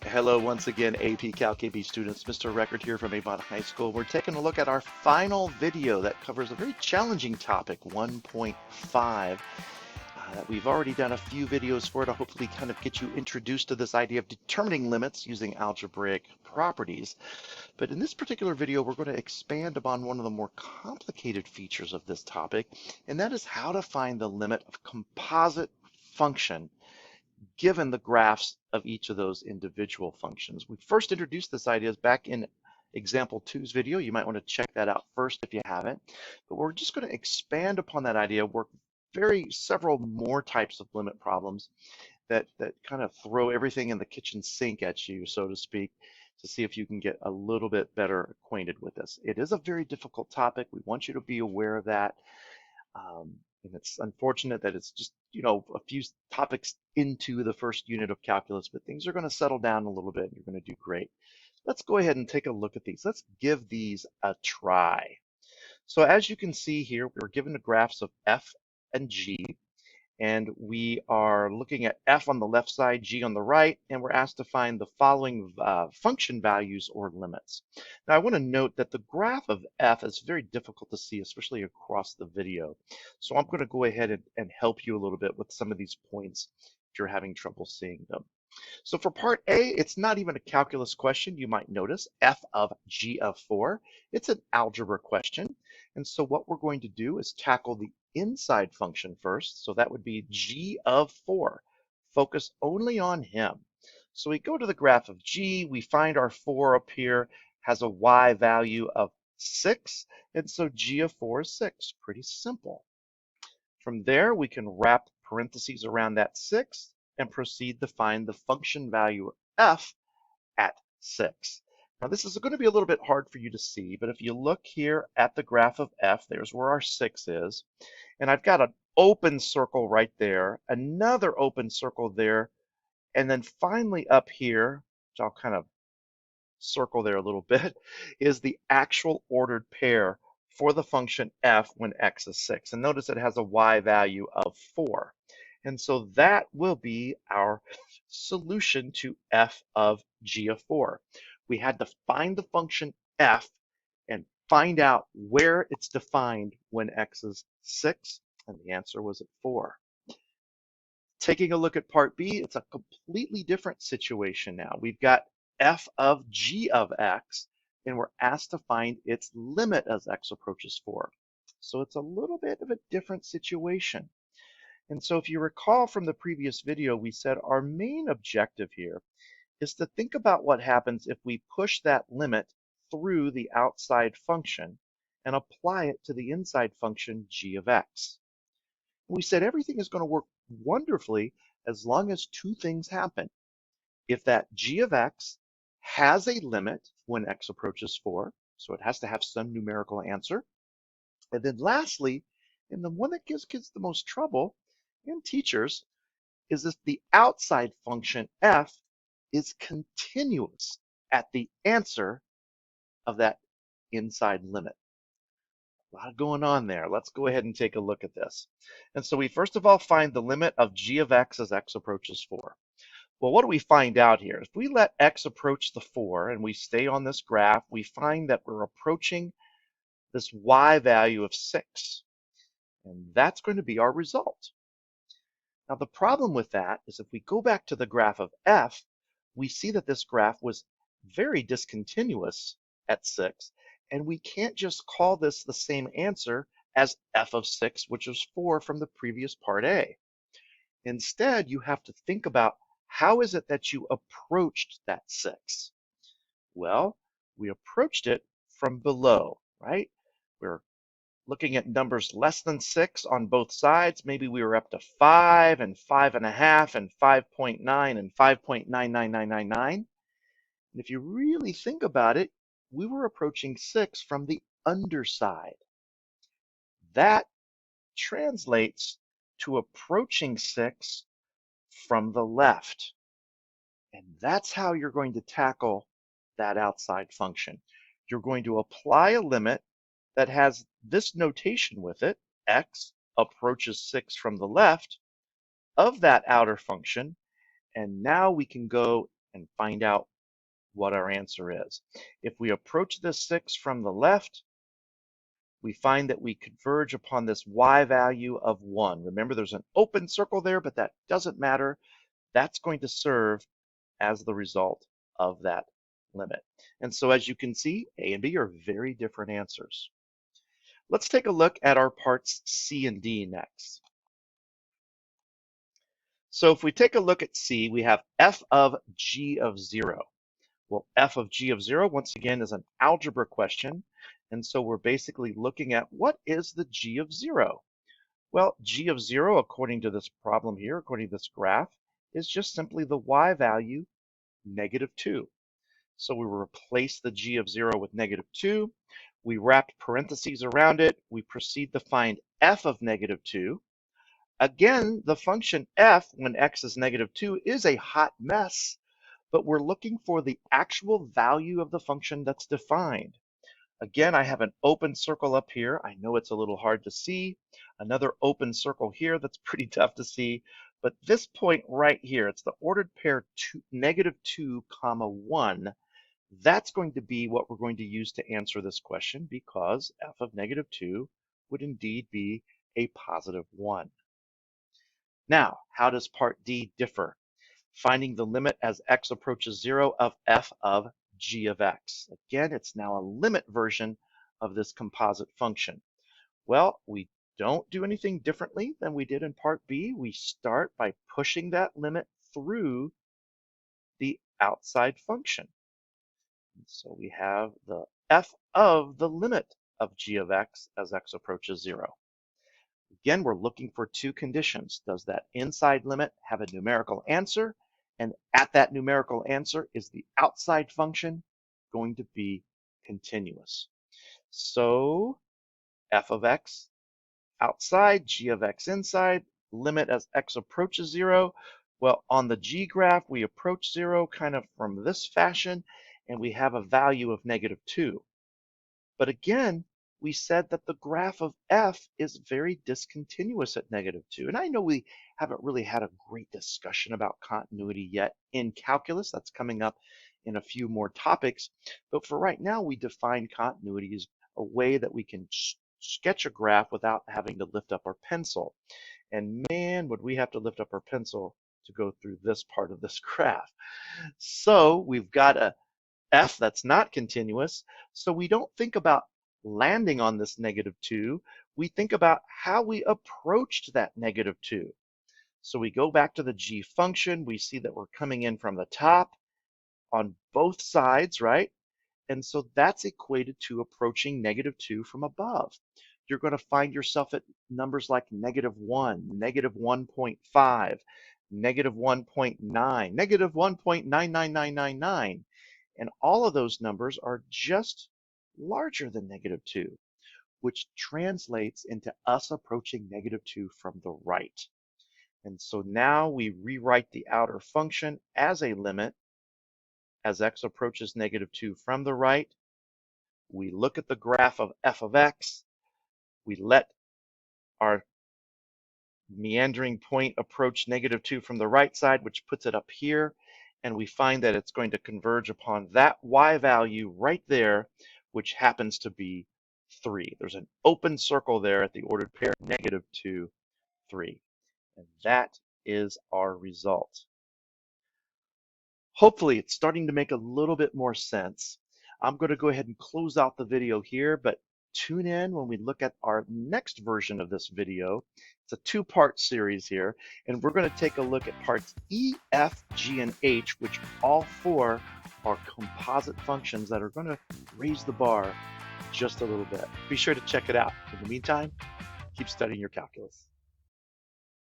Hello once again, AP Calc AB students. Mr. Record here from Avon High School. We're taking a look at our final video that covers a very challenging topic, 1.5. That we've already done a few videos for to hopefully kind of get you introduced to this idea of determining limits using algebraic properties. But in this particular video, we're going to expand upon one of the more complicated features of this topic, and that is how to find the limit of composite function given the graphs of each of those individual functions. We first introduced this idea back in example 2's video. You might want to check that out first if you haven't. But we're just going to expand upon that idea, work several more types of limit problems that kind of throw everything in the kitchen sink at you, so to speak, to see if you can get a little bit better acquainted with this. It is a very difficult topic. We want you to be aware of that. And it's unfortunate that it's just, a few topics into the first unit of calculus, but things are going to settle down a little bit and you're going to do great. Let's go ahead and take a look at these. Let's give these a try. So as you can see here, we're given the graphs of f and g, and we are looking at f on the left side, g on the right, and we're asked to find the following function values or limits. Now I want to note that the graph of f is very difficult to see, especially across the video. So I'm going to go ahead and help you a little bit with some of these points if you're having trouble seeing them. So for part A, it's not even a calculus question. You might notice f of g of 4. It's an algebra question. And so what we're going to do is tackle the inside function first. So that would be g of 4. Focus only on him. So we go to the graph of g. We find our 4 up here has a y value of 6. And so g of 4 is 6. Pretty simple. From there, we can wrap parentheses around that 6 and proceed to find the function value f at 6. Now this is going to be a little bit hard for you to see, but if you look here at the graph of f, there's where our 6 is, and I've got an open circle right there, another open circle there, and then finally up here, which I'll kind of circle there a little bit, is the actual ordered pair for the function f when x is 6. And notice it has a y value of 4. And so that will be our solution to f of g of 4. We had to find the function f and find out where it's defined when x is 6, and the answer was at 4. Taking a look at part B, it's a completely different situation now. We've got f of g of x, and we're asked to find its limit as x approaches 4. So it's a little bit of a different situation. And so if you recall from the previous video, we said our main objective here is to think about what happens if we push that limit through the outside function and apply it to the inside function g of x. We said everything is going to work wonderfully as long as two things happen. If that g of x has a limit when x approaches 4, so it has to have some numerical answer. And then lastly, and the one that gives kids the most trouble, and teachers, is if the outside function f is continuous at the answer of that inside limit. A lot going on there. Let's go ahead and take a look at this. And so we first of all find the limit of g of x as x approaches 4. Well, what do we find out here? If we let x approach the 4 and we stay on this graph, we find that we're approaching this y value of 6. And that's going to be our result. Now, the problem with that is if we go back to the graph of f, we see that this graph was very discontinuous at 6, and we can't just call this the same answer as f of 6, which was 4 from the previous part A. Instead, you have to think about how is it that you approached that 6? Well, we approached it from below, right? We're looking at numbers less than 6 on both sides. Maybe we were up to 5 and 5.5 and 5.9 and 5.99999. And if you really think about it, we were approaching 6 from the underside. That translates to approaching 6 from the left. And that's how you're going to tackle that outside function. You're going to apply a limit that has this notation with it, x approaches 6 from the left, of that outer function, and now we can go and find out what our answer is. If we approach this 6 from the left, we find that we converge upon this y value of 1. Remember, there's an open circle there, but that doesn't matter. That's going to serve as the result of that limit. And so as you can see, A and B are very different answers. Let's take a look at our parts C and D next. So if we take a look at C, we have f of g of 0. Well, f of g of 0, once again, is an algebra question. And so we're basically looking at what is the g of 0? Well, g of 0, according to this problem here, according to this graph, is just simply the y value, -2. So we replace the g of 0 with -2. We wrapped parentheses around it. We proceed to find f of -2. Again, the function f, when x is -2, is a hot mess, but we're looking for the actual value of the function that's defined. Again, I have an open circle up here. I know it's a little hard to see. Another open circle here that's pretty tough to see. But this point right here, it's the ordered pair -2, 1. That's going to be what we're going to use to answer this question, because f of -2 would indeed be a +1. Now, how does part D differ? Finding the limit as x approaches 0 of f of g of x. Again, it's now a limit version of this composite function. Well, we don't do anything differently than we did in part B. We start by pushing that limit through the outside function. So we have the f of the limit of g of x as x approaches 0. Again, we're looking for two conditions. Does that inside limit have a numerical answer? And at that numerical answer, is the outside function going to be continuous? So f of x outside, g of x inside, limit as x approaches 0. Well, on the g graph, we approach 0 kind of from this fashion, and we have a value of -2. But again, we said that the graph of f is very discontinuous at -2. And I know we haven't really had a great discussion about continuity yet in calculus. That's coming up in a few more topics. But for right now, we define continuity as a way that we can sketch a graph without having to lift up our pencil. And man, would we have to lift up our pencil to go through this part of this graph. So we've got a f that's not continuous, so we don't think about landing on this -2. We think about how we approached that -2. So we go back to the g function. We see that we're coming in from the top on both sides, right? And so that's equated to approaching -2 from above. You're going to find yourself at numbers like -1, -1.5, -1.9, -1.99999. And all of those numbers are just larger than -2, which translates into us approaching -2 from the right. And so now we rewrite the outer function as a limit as x approaches -2 from the right. We look at the graph of f of x. We let our meandering point approach -2 from the right side, which puts it up here. And we find that it's going to converge upon that y value right there, which happens to be 3. There's an open circle there at the ordered pair, -2, 3. And that is our result. Hopefully it's starting to make a little bit more sense. I'm going to go ahead and close out the video here, but tune in when we look at our next version of this video. It's a two-part series here, and we're going to take a look at parts E, F, G, and H, which all four are composite functions that are going to raise the bar just a little bit. Be sure to check it out. In the meantime, keep studying your calculus.